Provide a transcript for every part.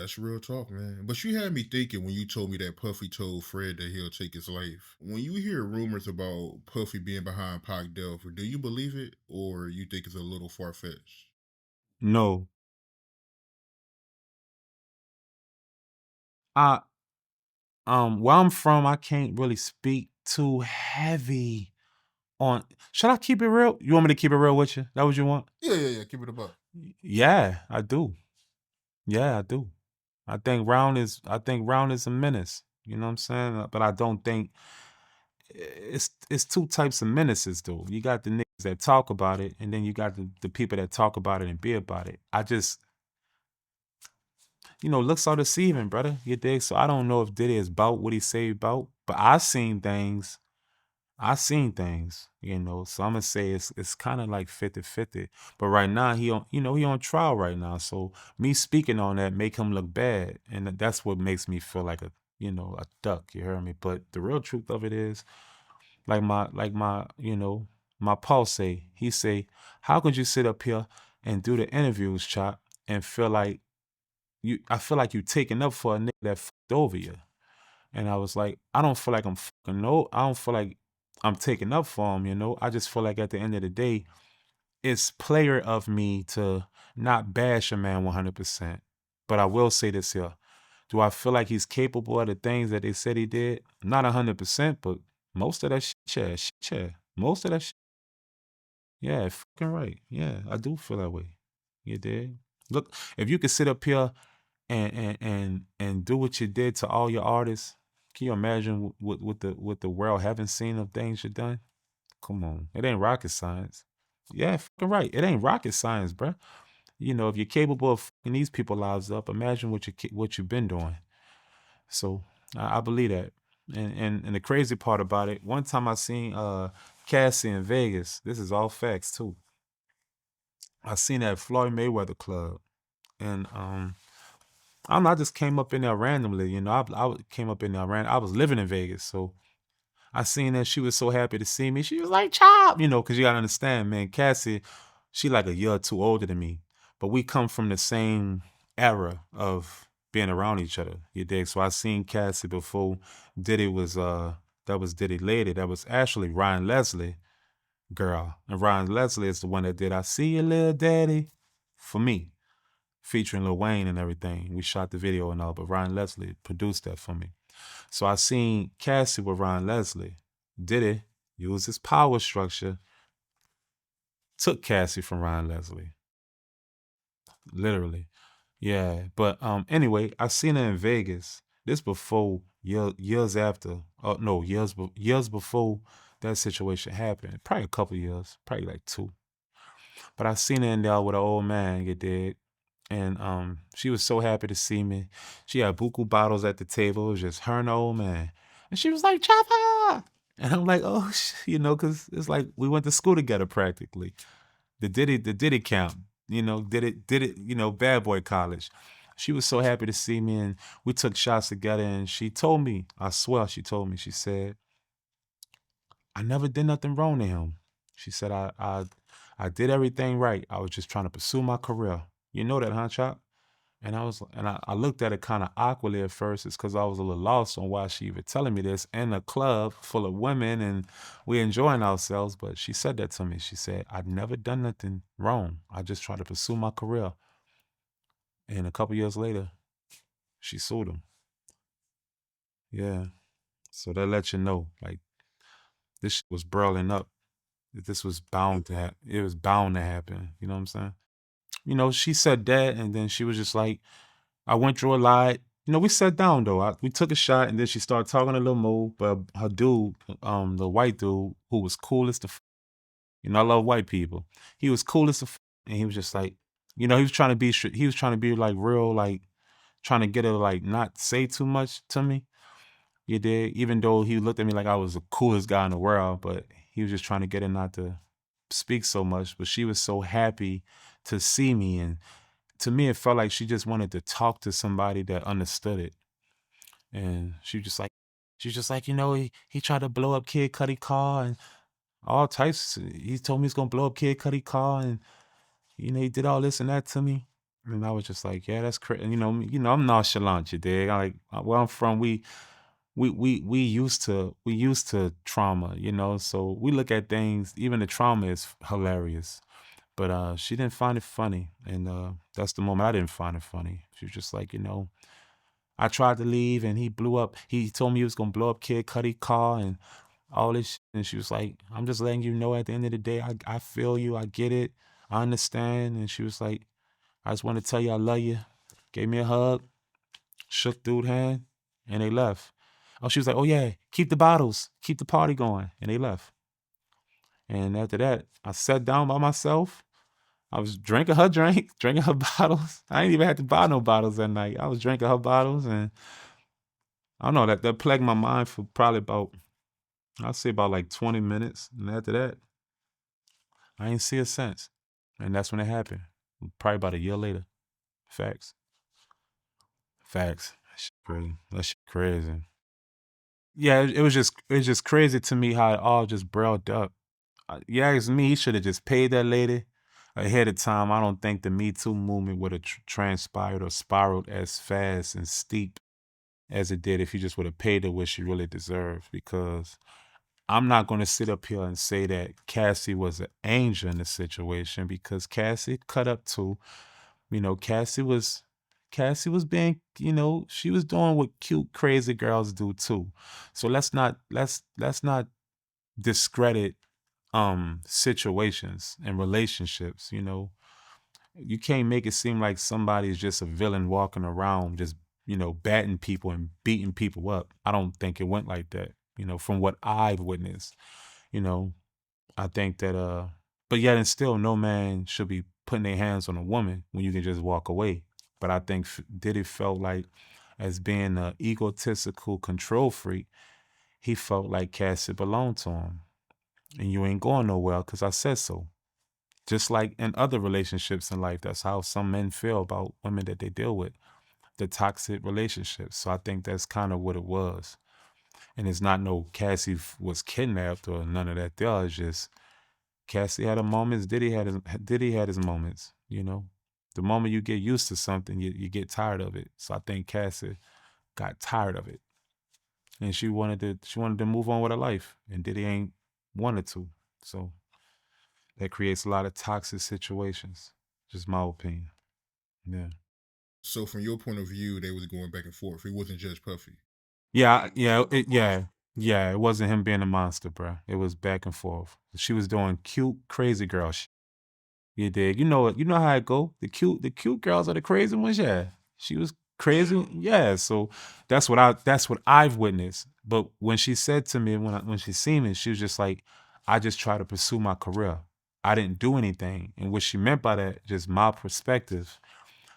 That's real talk, man. But you had me thinking when you told me that Puffy told Fred that he'll take his life. When you hear rumors about Puffy being behind Pac death, do you believe it or you think it's a little far fetched? No, I where I'm from, I can't really speak too heavy on. Should I keep it real? You want me to keep it real with you? That what you want? Yeah. Keep it a buck. Yeah, I do. Yeah, I do. I think Round is a menace. You know what I'm saying? But I don't think it's two types of menaces though. You got the niggas that talk about it, and then you got the people that talk about it and be about it. I just, looks are deceiving, brother. You dig? So I don't know if Diddy is about what he say about, but I seen things. So I'm gonna say it's kind of like 50-50. But right now he on trial right now. So me speaking on that make him look bad. And that's what makes me feel like a duck, you hear me? But the real truth of it is, my Paul he say, how could you sit up here and do the interviews, Chop, and I feel like you taking up for a nigga that fucked over you. And I was like, I don't feel like I'm fucking no. I don't feel like I'm taking up for him. I just feel like at the end of the day, it's player of me to not bash a man 100%. But I will say this here. Do I feel like he's capable of the things that they said he did? Not 100%, but most of that shit. Most of that shit. Yeah, fucking right. Yeah, I do feel that way. You did. Look, if you could sit up here and do what you did to all your artists, can you imagine what the world haven't seen of things you done? Come on, it ain't rocket science. Yeah, fucking right. It ain't rocket science, bruh. If you're capable of fucking these people lives up, imagine what you've been doing. So I believe that. And the crazy part about it, one time I seen Cassie in Vegas. This is all facts too. I seen her at Floyd Mayweather Club, and I don't know. I just came up in there randomly. I came up in there I was living in Vegas, so I seen that she was so happy to see me. She was like, "Chop," because you gotta understand, man. Cassie, she like a year or two older than me, but we come from the same era of being around each other. You dig? So I seen Cassie before Diddy was that was Diddy lady. That was actually Ryan Leslie girl, and Ryan Leslie is the one that did "I See You, Little Daddy" for me, featuring Lil Wayne and everything. We shot the video and all, but Ryan Leslie produced that for me. So I seen Cassie with Ryan Leslie. Diddy used his power structure, took Cassie from Ryan Leslie. Literally. Yeah. But anyway, I seen her in Vegas. This before years after. Oh no, years before that situation happened. Probably a couple years, probably like 2. But I seen her in there with an old man, you did. And she was so happy to see me. She had buku bottles at the table. It was just her and the old man. And she was like, Chopper! And I'm like, oh, because it's like we went to school together practically. The Diddy camp, bad boy college. She was so happy to see me, and we took shots together. And she told me, I swear, she said, I never did nothing wrong to him. She said, I did everything right. I was just trying to pursue my career. You know that, huh, Chop? And I looked at it kind of awkwardly at first. It's because I was a little lost on why she even telling me this in a club full of women and we enjoying ourselves. But she said that to me. She said, I've never done nothing wrong. I just try to pursue my career. And a couple years later, she sued him. Yeah. So that let you know, like, this shit was burling up. This was bound to happen. It was bound to happen. You know what I'm saying? She said that, and then she was just like, I went through a lot. We sat down though. We took a shot, and then she started talking a little more. But her dude, the white dude, who was cool as the, I love white people. He was cool as the, and he was just like, he was trying to be, he was trying to be like real, like trying to get her to like not say too much to me. You did, even though he looked at me like I was the coolest guy in the world, but he was just trying to get her not to speak so much. But she was so happy to see me, and to me, it felt like she just wanted to talk to somebody that understood it. And she's just like, he tried to blow up Kid Cudi car and all types. He told me he's gonna blow up Kid Cudi car, and he did all this and that to me. And I was just like, yeah, that's crazy. I'm nonchalant, you dig? Like where I'm from, we used to trauma, so we look at things, even the trauma is hilarious. But she didn't find it funny. And that's the moment I didn't find it funny. She was just like, I tried to leave and he blew up. He told me he was gonna blow up Kid Cudi car and all this shit. And she was like, I'm just letting you know at the end of the day, I feel you, I get it, I understand. And she was like, I just want to tell you I love you. Gave me a hug, shook dude's hand, and they left. Oh, she was like, oh yeah, keep the bottles, keep the party going. And they left. And after that, I sat down by myself. I was drinking her drink, drinking her bottles. I ain't even had to buy no bottles that night. I was drinking her bottles, and I don't know, that plagued my mind for probably about, I'd say about like 20 minutes. And after that, I ain't see her since. And that's when it happened. Probably about a year later. Facts. Facts. That shit crazy. That shit crazy. Yeah, it was just crazy to me how it all just brailed up. You ask me, he should have just paid that lady ahead of time. I don't think the Me Too movement would have transpired or spiraled as fast and steep as it did if he just would have paid her what she really deserved. Because I'm not going to sit up here and say that Cassie was an angel in the situation, because Cassie cut up too. Cassie was being, she was doing what cute, crazy girls do too. So let's not discredit situations and relationships. You can't make it seem like somebody's just a villain walking around just, batting people and beating people up. I don't think it went like that, from what I've witnessed. You know, I think that but yet and still no man should be putting their hands on a woman when you can just walk away. But I think Diddy felt like, as being an egotistical control freak, he felt like Cassie belonged to him. And you ain't going nowhere because I said so. Just like in other relationships in life, that's how some men feel about women that they deal with, the toxic relationships. So I think that's kind of what it was. And it's not no Cassie was kidnapped or none of that there. It's just Cassie had her moments, Diddy had his moments, The moment you get used to something, you get tired of it. So I think Cassie got tired of it. And she wanted to move on with her life. And Diddy ain't wanted to. So that creates a lot of toxic situations. Just my opinion. Yeah. So from your point of view, they was going back and forth. It wasn't just Puffy. Yeah. It wasn't him being a monster, bro. It was back and forth. She was doing cute, crazy girl shit. You dig? You know it. You know how it go. The cute girls are the crazy ones. Yeah, she was crazy. Yeah, so that's what I've witnessed. But when she said to me, when she seen me, she was just like, I just try to pursue my career. I didn't do anything. And what she meant by that, just my perspective,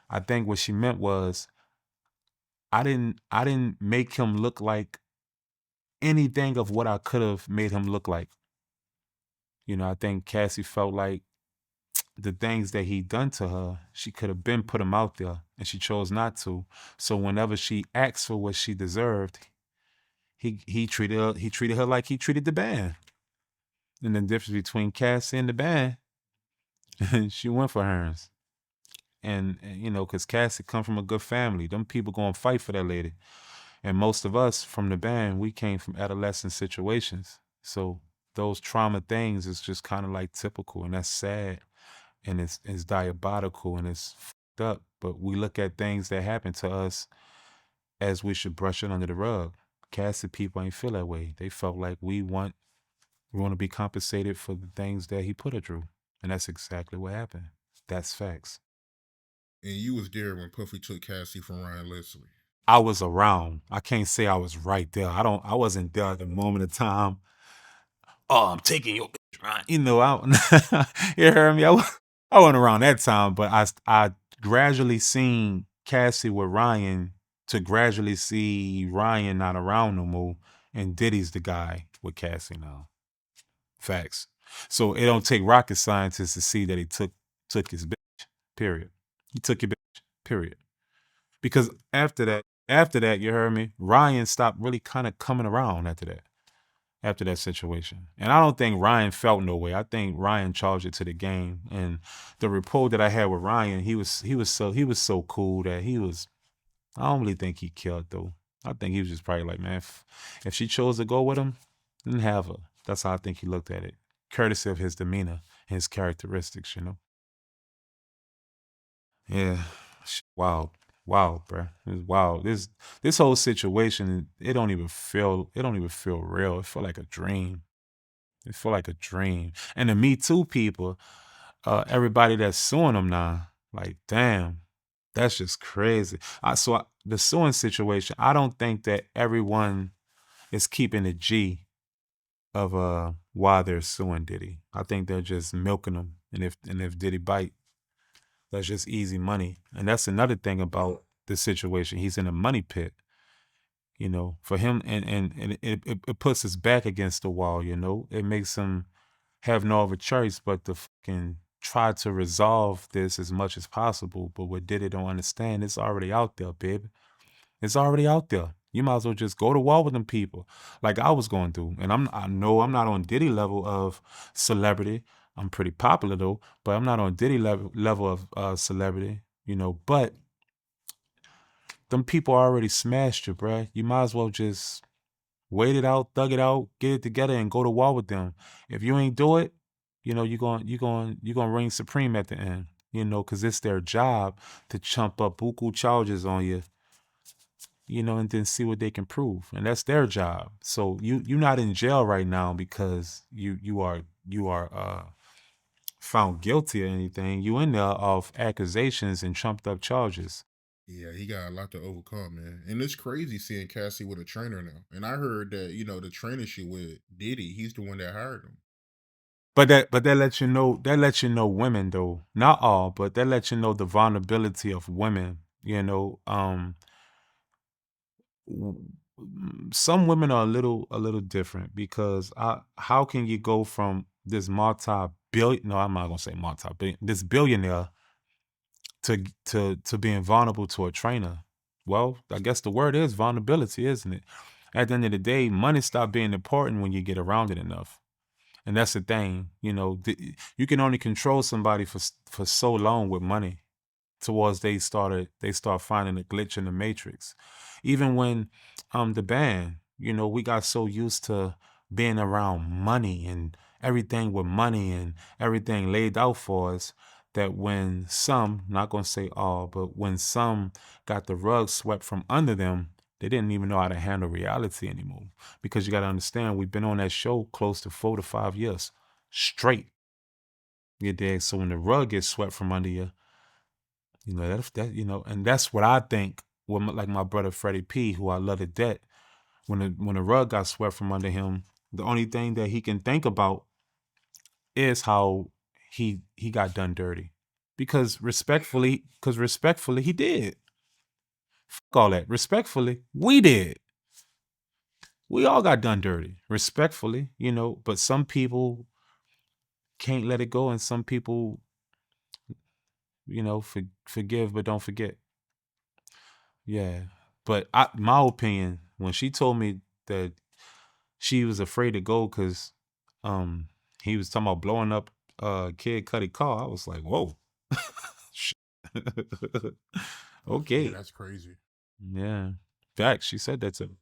I think what she meant was, I didn't make him look like anything of what I could have made him look like. I think Cassie felt like the things that he done to her, she could have been put him out there, and she chose not to. So whenever she asked for what she deserved, he treated her like he treated the band. And the difference between Cassie and the band, she went for hers. And because Cassie come from a good family, them people gonna fight for that lady. And most of us from the band, we came from adolescent situations. So those trauma things is just kind of like typical, and that's sad, and it's diabolical, and it's fucked up. But we look at things that happen to us as we should brush it under the rug. Cassie people ain't feel that way. They felt like we want to be compensated for the things that he put her through, and that's exactly what happened. That's facts. And you was there when Puffy took Cassie from Ryan Leslie. I was around. I can't say I was right there. I wasn't there at the moment of time. Oh, I'm taking your bitch, right? You heard me? I wasn't around that time, but I gradually seen Cassie with Ryan to gradually see Ryan not around no more, and Diddy's the guy with Cassie now. Facts. So it don't take rocket scientists to see that he took his bitch. Period. He took your bitch. Period. Because after that, you heard me, Ryan stopped really kind of coming around after that. after that situation. And I don't think Ryan felt no way. I think Ryan charged it to the game. And the rapport that I had with Ryan, he was so cool that I don't really think he killed though. I think he was just probably like, man, if she chose to go with him, then have her. That's how I think he looked at it. Courtesy of his demeanor, his characteristics, you know. Yeah. Wow. Wow, bro. It's wild. This whole situation, it don't even feel real. It feel like a dream. It feel like a dream. And the Me Too people, everybody that's suing them now, like, damn, that's just crazy. The suing situation, I don't think that everyone is keeping a G of why they're suing Diddy. I think they're just milking him. And if Diddy bite, that's just easy money. And that's another thing about the situation. He's in a money pit, you know, for him, and it puts his back against the wall, you know. It makes him have no other choice but to fucking try to resolve this as much as possible. But what Diddy don't understand, it's already out there, baby. It's already out there. You might as well just go to war with them people, like I was going through. And I know I'm not on Diddy level of celebrity. I'm pretty popular though, but I'm not on Diddy level of celebrity, you know. But them people already smashed you, bruh. You might as well just wait it out, thug it out, get it together, and go to war with them. If you ain't do it, you know you're gonna reign supreme at the end. You know, cause it's their job to chump up buku charges on you. You know, and then see what they can prove, and that's their job. So you're not in jail right now because you are found guilty or anything. You in there of accusations and trumped up charges. Yeah, he got a lot to overcome, man. And it's crazy seeing Cassie with a trainer now. And I heard that, the trainer she with Diddy, he's the one that hired him. But that lets you know women though, not all, but that lets you know the vulnerability of women. You know, some women are a little different because how can you go from this multi-billion? No, I'm not gonna say multi-billion. This billionaire to being vulnerable to a trainer. Well, I guess the word is vulnerability, isn't it? At the end of the day, money stop being important when you get around it enough. And that's the thing, you know, you can only control somebody for so long with money towards they start finding a glitch in the matrix. Even when the band, you know, we got so used to being around money and everything with money and everything laid out for us that when some, not gonna say all, but when some got the rug swept from under them, they didn't even know how to handle reality anymore. Because you gotta understand, we've been on that show close to 4 to 5 years straight. You dig? So when the rug gets swept from under you, you know, and that's what I think. Like my brother Freddie P, who I love to death, when the rug got swept from under him, the only thing that he can think about is how he got done dirty. Because respectfully, he did. Fuck all that. Respectfully, we did. We all got done dirty. Respectfully, you know. But some people can't let it go, and some people, forgive but don't forget. Yeah. But my opinion, when she told me that she was afraid to go because um he was talking about blowing up Kid Cudi car, I was like, whoa. Shit. Yeah, Okay. that's crazy. Yeah. Facts. She said that to me.